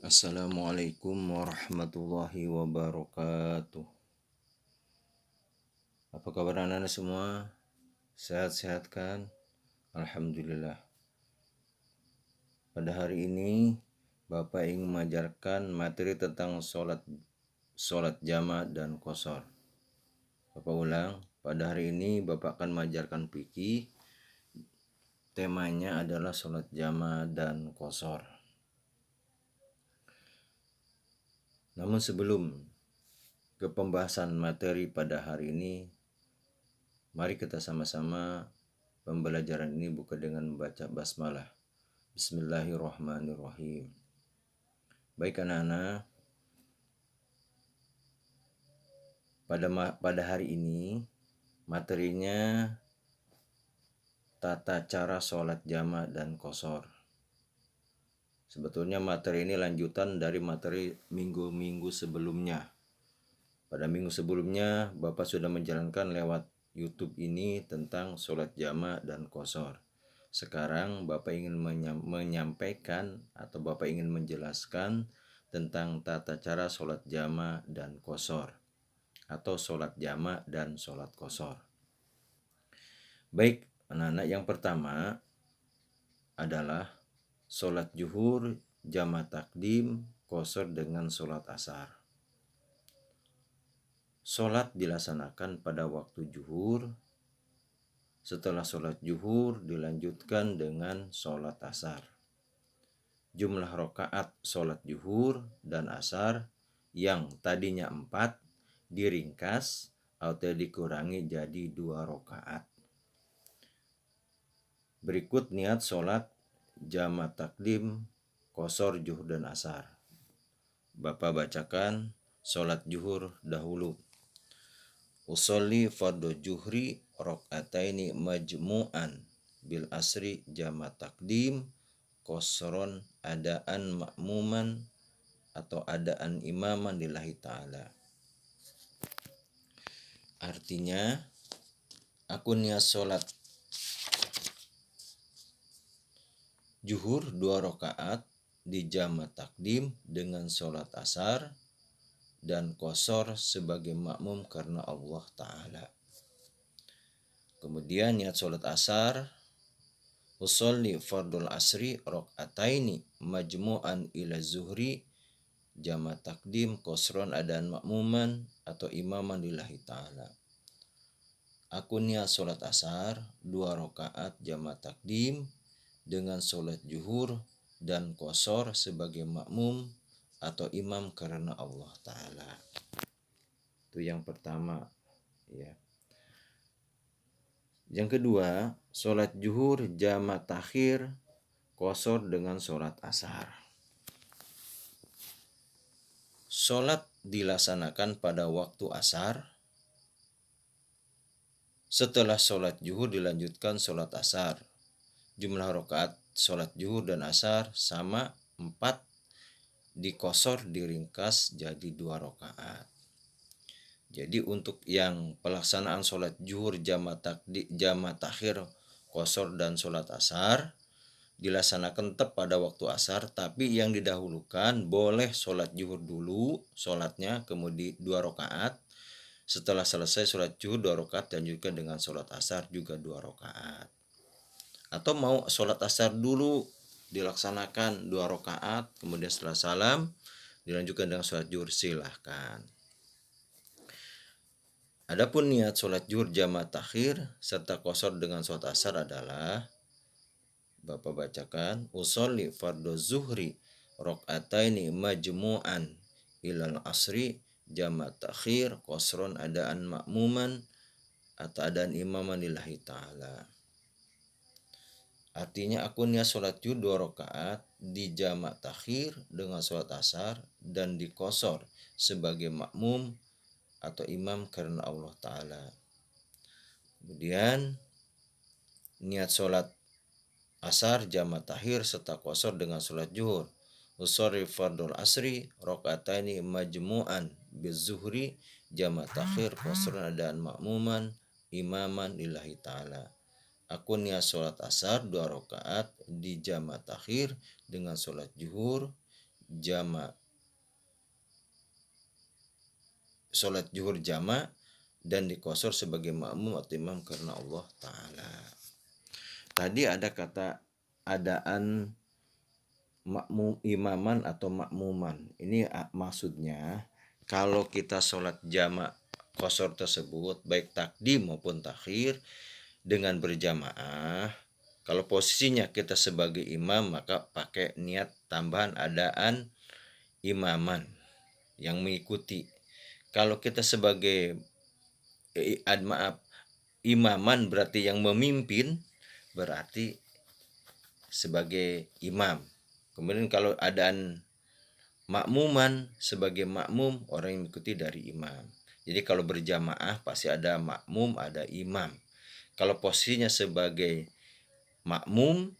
Assalamualaikum warahmatullahi wabarakatuh. Apa kabar anak-anak semua? Sehat-sehat kan? Alhamdulillah. Pada hari ini Bapak ingin mengajarkan materi tentang sholat jamaah dan qashar. Bapak ulang, pada hari ini Bapak akan mengajarkan fikih. Temanya adalah sholat jamaah dan qashar. Namun sebelum ke pembahasan materi pada hari ini, mari kita sama-sama pembelajaran ini buka dengan membaca basmalah. Bismillahirrahmanirrahim. Baik anak-anak, pada hari ini materinya tata cara sholat jamaah dan qashar. Sebetulnya materi ini lanjutan dari materi minggu-minggu sebelumnya. Pada minggu sebelumnya Bapak sudah menjalankan lewat YouTube ini tentang sholat jamaah dan qashar. Sekarang Bapak ingin menyampaikan atau Bapak ingin menjelaskan tentang tata cara sholat jamaah dan qashar atau sholat jamaah dan sholat qashar. Baik anak-anak, yang pertama adalah sholat zuhur jamaah takdim qashar dengan sholat asar. Sholat dilaksanakan pada waktu zuhur. Setelah sholat zuhur dilanjutkan dengan sholat asar. Jumlah rakaat sholat zuhur dan asar yang tadinya 4 diringkas atau dikurangi jadi 2 rakaat. Berikut niat sholat jamaah takdim qashar zuhur dan asar. Bapak bacakan sholat zuhur dahulu. Usolli fardhu zuhri rakaataini majmu'an bil asri jama takdim qashron adaan ma'muman atau adaan imaman lillahi ta'ala. Artinya, aku niat sholat zuhur 2 rakaat di jama takdim dengan sholat asar dan qashar sebagai makmum karena Allah Ta'ala. Kemudian niat sholat asar, usolli fardul asri rakaataini majmu'an ila zuhri jama takdim qashron adaan makmuman atau imaman lillahi ta'ala. Aku niat sholat asar 2 rakaat jama takdim dengan sholat zuhur dan qashar sebagai makmum atau imam karena Allah Ta'ala. Itu yang pertama ya. Yang kedua, sholat zuhur jama takhir qashar dengan sholat asar. Sholat dilaksanakan pada waktu asar. Setelah sholat zuhur dilanjutkan sholat asar. Jumlah rakaat sholat zuhur dan asar sama 4, di qashar diringkas jadi 2 rakaat. Jadi untuk yang pelaksanaan sholat zuhur jama takhir qashar dan sholat asar dilaksanakan tetap pada waktu asar, tapi yang didahulukan boleh sholat zuhur dulu sholatnya, kemudian 2 rakaat. Setelah selesai sholat zuhur 2 rakaat lanjutkan dengan sholat asar juga 2 rakaat. Atau mau sholat asar dulu dilaksanakan 2 rakaat, kemudian setelah salam dilanjutkan dengan sholat zuhur, silahkan. Adapun niat sholat zuhur jama takhir serta qashar dengan sholat asar adalah, Bapak bacakan, usolli fardhu zuhri rakaataini majmu'an ilal asri jama takhir qashron adaan makmuman atau adaan imaman lillahi ta'ala. Artinya aku niat sholat zuhur 2 rakaat di jama takhir dengan sholat asar dan di qashar sebagai makmum atau imam karena Allah Ta'ala. Kemudian niat sholat asar jama takhir serta qashar dengan sholat zuhur. Usolli fardul asri rakaataini majmu'an bizuhri jama takhir qashron adaan makmuman imaman lillahi ta'ala. Aku niat sholat asar 2 rakaat di jama takhir dengan sholat zuhur jama sholat zuhur jama dan dikosor sebagai makmum atau imam karena Allah Ta'ala. Tadi ada kata adaan makmum imaman atau makmuman. Ini maksudnya kalau kita sholat jama kosor tersebut baik takdim maupun takhir dengan berjamaah, kalau posisinya kita sebagai imam maka pakai niat tambahan adaan imaman yang mengikuti. Kalau kita sebagai imaman berarti yang memimpin, berarti sebagai imam. Kemudian kalau adaan makmuman sebagai makmum, orang yang mengikuti dari imam. Jadi kalau berjamaah pasti ada makmum, ada imam. Kalau posisinya sebagai makmum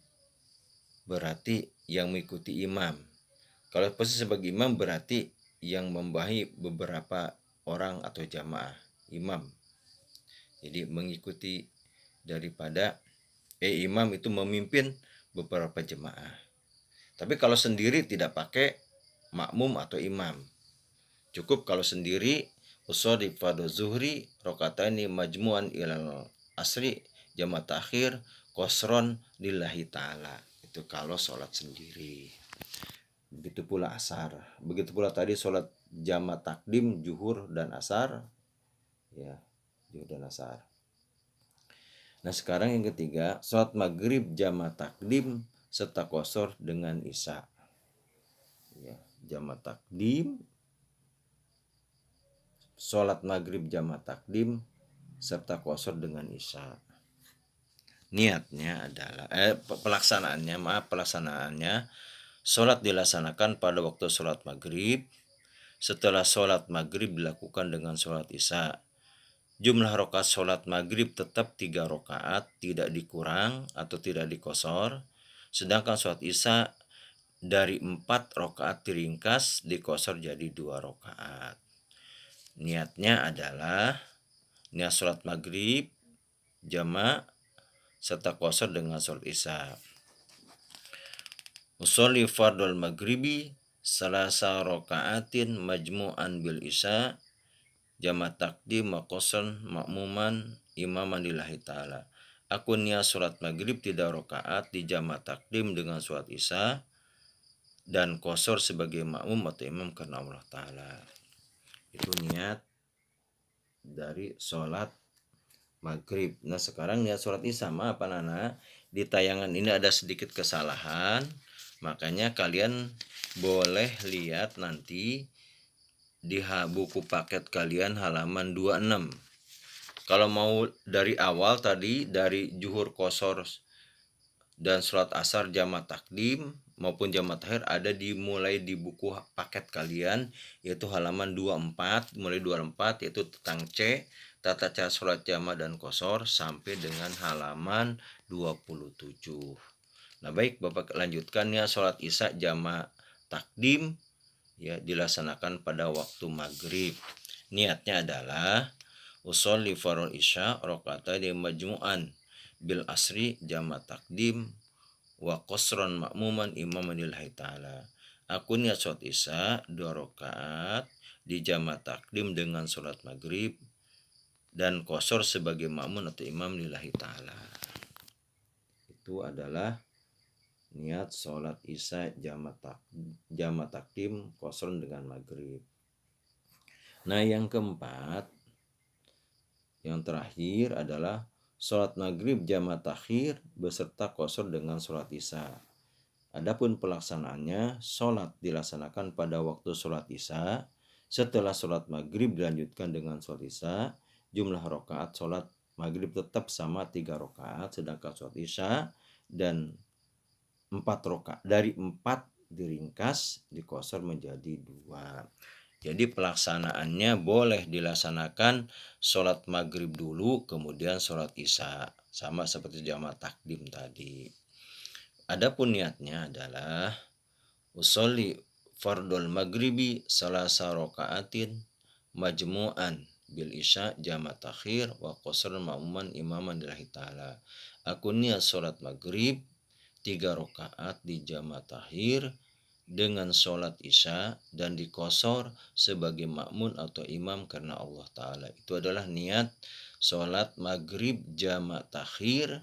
berarti yang mengikuti imam. Kalau posisi sebagai imam berarti yang membawahi beberapa orang atau jamaah, imam. Jadi mengikuti daripada imam itu memimpin beberapa jemaah. Tapi kalau sendiri tidak pakai makmum atau imam. Cukup kalau sendiri usoli fardhu zuhri rakaataini majmu'an ilal asri jama' takhir qasron lillahi ta'ala. Itu kalau sholat sendiri. Begitu pula asar. Begitu pula tadi sholat jama' takdim zuhur dan asar. Ya, zuhur dan asar. Nah sekarang yang ketiga, sholat maghrib jama' takdim serta qasar dengan isya. Ya, jama' takdim, sholat maghrib jama' takdim serta qasar dengan isya. Niatnya adalah pelaksanaannya sholat dilaksanakan pada waktu sholat maghrib. Setelah sholat maghrib dilakukan dengan sholat isya. Jumlah rakaat sholat maghrib tetap 3 rakaat, tidak dikurang atau tidak dikosor. Sedangkan sholat isya dari 4 rakaat diringkas, dikosor jadi 2 rakaat. Niatnya adalah niat sholat maghrib, jama' serta qasar dengan sholat isya. Usolli fardul maghribi salasa rakaatin majmu'an bil isya jama' takdim wa qasran makmuman imaman lillahi ta'ala. Aku niat sholat maghrib 3 rakaat di jama' takdim dengan sholat isya dan qasar sebagai makmum atau imam karena Allah Ta'ala. Itu niat dari sholat maghrib. Nah sekarang niat sholat isya, maaf Nana, di tayangan ini ada sedikit kesalahan, makanya kalian boleh lihat nanti di buku paket kalian halaman 26. Kalau mau dari awal tadi dari zuhur qasar dan sholat asar jama' takdim maupun jama' takhir ada dimulai di buku paket kalian yaitu halaman 24, mulai 24 yaitu tentang C, tata cara sholat jama' dan qasar sampai dengan halaman 27. Nah baik Bapak lanjutkan ya, sholat isya jama' takdim ya dilaksanakan pada waktu maghrib. Niatnya adalah usolli fardhu isya rakaatain majmu'an bil asri jama' takdim wa qasran makmuman imaman lillahi ta'ala. Aku niat sholat isya 2 rakaat di jama' takdim dengan sholat maghrib dan qasar sebagai makmum atau imam lillahi ta'ala. Itu adalah niat sholat isya jama' takdim qasran dengan maghrib. Nah yang keempat, yang terakhir adalah sholat maghrib jama' takhir beserta qasar dengan sholat isya. Adapun pelaksanaannya, sholat dilaksanakan pada waktu sholat isya. Setelah sholat maghrib dilanjutkan dengan sholat isya. Jumlah rakaat sholat maghrib tetap sama 3 rakaat, sedangkan sholat isya dan 4 rakaat dari 4 diringkas dikosor menjadi 2. Jadi pelaksanaannya boleh dilaksanakan sholat maghrib dulu kemudian sholat isya, sama seperti jama' takdim tadi. Adapun niatnya adalah usolli fardul maghribi salasa rakaatin majmu'an bil isya jama' takhir wa qasran makmuman imaman lillahi ta'ala. Aku niat sholat maghrib 3 rakaat di jama' takhir dengan sholat isya dan dikosor sebagai makmun atau imam karena Allah Ta'ala. Itu adalah niat sholat maghrib jamak takhir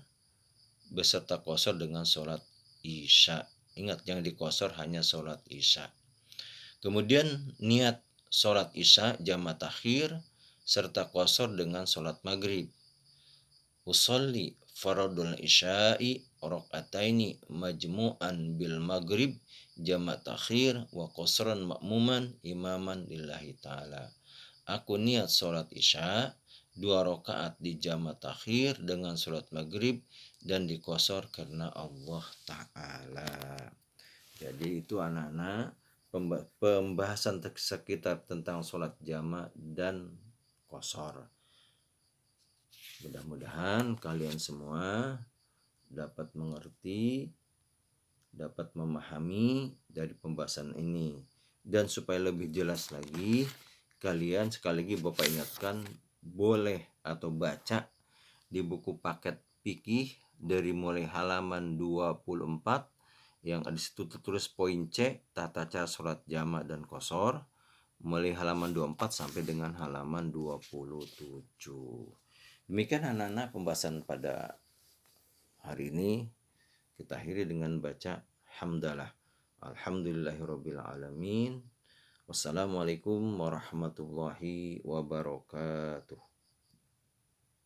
beserta kosor dengan sholat isya. Ingat, yang dikosor hanya sholat isya. Kemudian niat sholat isya jamak takhir serta kosor dengan sholat maghrib. Usolli faradul isya'i rakaataini majmu'an bil maghrib jamak takhir wa qasran makmuman imaman lillahi ta'ala. Aku niat sholat isya 2 rakaat di jamak takhir dengan sholat maghrib dan dikosor karena Allah Ta'ala. Jadi itu anak-anak pembahasan sekitar tentang sholat jamak dan kosor. Mudah-mudahan kalian semua dapat mengerti, dapat memahami dari pembahasan ini. Dan supaya lebih jelas lagi, kalian sekali lagi Bapak ingatkan, boleh atau baca di buku paket fikih dari mulai halaman 24 yang di situ tertulis poin C, tata cara sholat jamak dan kosor, mulai halaman 24 sampai dengan halaman 27. Demikian anak-anak pembahasan pada hari ini. Kita akhiri dengan baca hamdalah. Alhamdulillahirabbil alamin. Wassalamualaikum warahmatullahi wabarakatuh.